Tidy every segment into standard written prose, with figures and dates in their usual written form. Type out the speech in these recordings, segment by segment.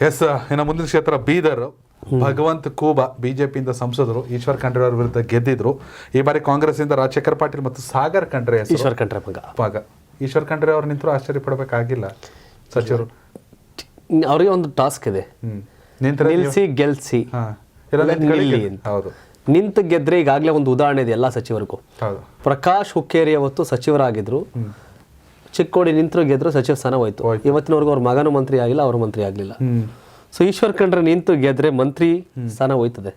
S, ಇನ್ನು ಮುಂದಿನ ಕ್ಷೇತ್ರ ಬೀದರ್. ಭಗವಂತ್ ಖೂಬಾ ಬಿಜೆಪಿಯಿಂದ ಸಂಸದರು ಈಶ್ವರ್ ಖಂಡ್ರೆ ಅವರ ವಿರುದ್ಧ ಗೆದ್ದಿದ್ರು. ಈ ಬಾರಿ ಕಾಂಗ್ರೆಸ್ ಇಂದ ರಾಜಶೇಖರ್ ಪಾಟೀಲ್ ಮತ್ತು ಸಾಗರ್ ಖಂಡ್ರೆ ಈಶ್ವರ್ ಖಂಡ್ರೆ ಮಗ ಈಶ್ವರ್ ಖಂಡ್ರೆ ಅವ್ರು ನಿಂತರೂ ಆಶ್ಚರ್ಯ ಪಡಬೇಕಾಗಿಲ್ಲ. ಸಚಿವರು ಅವರಿಗೆ ಒಂದು ಟಾಸ್ಕ್ ಇದೆ, ನಿಲ್ಸಿ ಗೆಲ್ಸಿ. ಹೌದು, ನಿಂತು ಗೆದ್ರೆ ಈಗಾಗಲೇ ಒಂದು ಉದಾಹರಣೆ ಇದೆ ಎಲ್ಲ ಸಚಿವರಿಗೂ. ಪ್ರಕಾಶ್ ಹುಕ್ಕೇರಿ ಅವತ್ತು ಸಚಿವರಾಗಿದ್ರು, ಚಿಕ್ಕೋಡಿ ನಿಂತರು ಗೆದ್ರು, ಸಚಿವ ಸ್ಥಾನ ಹೋಯ್ತು. ಇವತ್ತಿನವರೆಗೂ ಅವ್ರ ಮಗನೂ ಮಂತ್ರಿ ಆಗಿಲ್ಲ, ಅವರು ಮಂತ್ರಿ ಆಗಲಿಲ್ಲ. ಸೊ ಈಶ್ವರ್ ಖಂಡ್ರೆ ನಿಂತು ಗೆದ್ರೆ ಮಂತ್ರಿ ಸ್ಥಾನ ಹೋಯ್ತದೆ.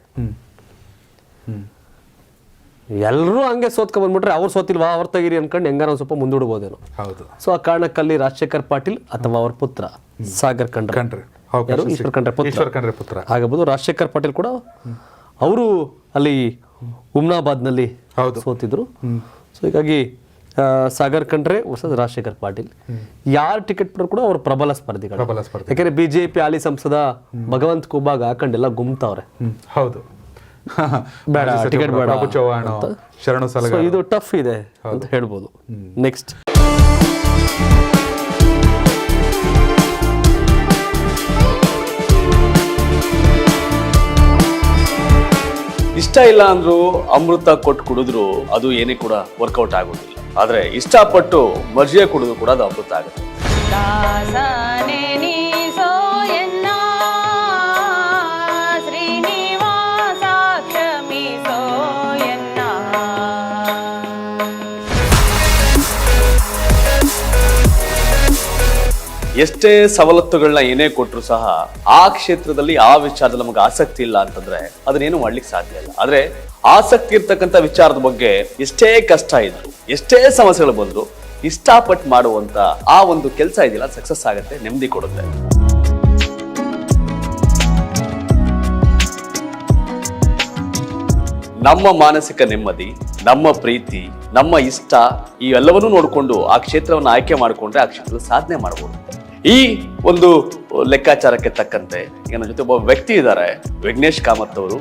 ಎಲ್ಲರೂ ಹಂಗೆ ಸೋತ್ಕೊ ಬಂದ್ಬಿಟ್ರೆ ಅವ್ರು ಸೋತಿಲ್ವಾ ಅವ್ರು ತೆಗೀರಿ ಅನ್ಕೊಂಡು ಹೆಂಗಾರ ಒಂದು ಸ್ವಲ್ಪ ಮುಂದೂಡ್ಬೋದೇನೋ. ಸೊ ಆ ಕಾರಣಕ್ಕಲ್ಲಿ ರಾಜಶೇಖರ್ ಪಾಟೀಲ್ ಅಥವಾ ಅವ್ರ ಪುತ್ರ ಸಾಗರ್ ಖಂಡ್ರೆ, ಈಶ್ವರ್ ಖಂಡ್ರೆ ಪುತ್ರ ಆಗಬಹುದು. ರಾಜಶೇಖರ್ ಪಾಟೀಲ್ ಕೂಡ ಅವರು ಅಲ್ಲಿ ಹುಮ್ನಾಬಾದ್ನಲ್ಲಿ ಸೋತಿದ್ರು. ಸೊ ಹೀಗಾಗಿ ಸಾಗರ್ ಖಂಡ್ರೆ ವರ್ಸಸ್ ರಾಜಶೇಖರ್ ಪಾಟೀಲ್, ಯಾರು ಟಿಕೆಟ್ ಪಡೆದ್ರು ಕೂಡ ಅವರು ಪ್ರಬಲ ಸ್ಪರ್ಧಿಗಳು. ಯಾಕಂದ್ರೆ ಬಿಜೆಪಿ ಹಾಲಿ ಸಂಸದ ಭಗವಂತ್ ಖೂಬಾಗ್ ಹಾಕೊಂಡೆಲ್ಲ ಗುಮ್ತಾವ್ರೆ. ಹೌದು, ಬೇಡ ಟಿಕೆಟ್ ಬೇಡ, ಶರಣು ಸಲಗ, ಇದು ಟಫ್ ಇದೆ ಅಂತ ಹೇಳ್ಬೋದು. ನೆಕ್ಸ್ಟ್ ಇಷ್ಟ ಇಲ್ಲ ಅಂದ್ರು ಅಮೃತ ಕೊಟ್ಟು ಕುಡಿದ್ರು ಅದು ಏನೇ ಕೂಡ ವರ್ಕೌಟ್ ಆಗೋದಿಲ್ಲ. ಆದ್ರೆ ಇಷ್ಟಪಟ್ಟು ಮರ್ಜಿಯ ಕುಡಿದ್ರು ಕೂಡ ಅದು ಅಮೃತ ಆಗುತ್ತೆ. ಎಷ್ಟೇ ಸವಲತ್ತುಗಳನ್ನ ಏನೇ ಕೊಟ್ಟರು ಸಹ ಆ ಕ್ಷೇತ್ರದಲ್ಲಿ ಆ ವಿಚಾರದಲ್ಲಿ ನಮಗೆ ಆಸಕ್ತಿ ಇಲ್ಲ ಅಂತಂದ್ರೆ ಅದನ್ನೇನು ಮಾಡ್ಲಿಕ್ಕೆ ಸಾಧ್ಯ ಇಲ್ಲ. ಆದ್ರೆ ಆಸಕ್ತಿ ಇರ್ತಕ್ಕಂಥ ವಿಚಾರದ ಬಗ್ಗೆ ಎಷ್ಟೇ ಕಷ್ಟ ಇದ್ರು, ಎಷ್ಟೇ ಸಮಸ್ಯೆಗಳು ಬಂದ್ರು ಇಷ್ಟಪಟ್ಟು ಮಾಡುವಂತ ಆ ಒಂದು ಕೆಲಸ ಇದೆಯಲ್ಲ, ಸಕ್ಸಸ್ ಆಗುತ್ತೆ, ನೆಮ್ಮದಿ ಕೊಡುತ್ತೆ. ನಮ್ಮ ಮಾನಸಿಕ ನೆಮ್ಮದಿ, ನಮ್ಮ ಪ್ರೀತಿ, ನಮ್ಮ ಇಷ್ಟ ಈ ಎಲ್ಲವನ್ನೂ ನೋಡಿಕೊಂಡು ಆ ಕ್ಷೇತ್ರವನ್ನು ಆಯ್ಕೆ ಮಾಡಿಕೊಂಡ್ರೆ ಆ ಕ್ಷೇತ್ರದ ಸಾಧನೆ ಮಾಡಬಹುದು. ಈ ಒಂದು ಲೆಕ್ಕಾಚಾರಕ್ಕೆ ತಕ್ಕಂತೆ ಈಗ ನನ್ನ ಜೊತೆ ಒಬ್ಬ ವ್ಯಕ್ತಿ ಇದ್ದಾರೆ, ವಿಘ್ನೇಶ್ ಕಾಮತ್ ಅವರು.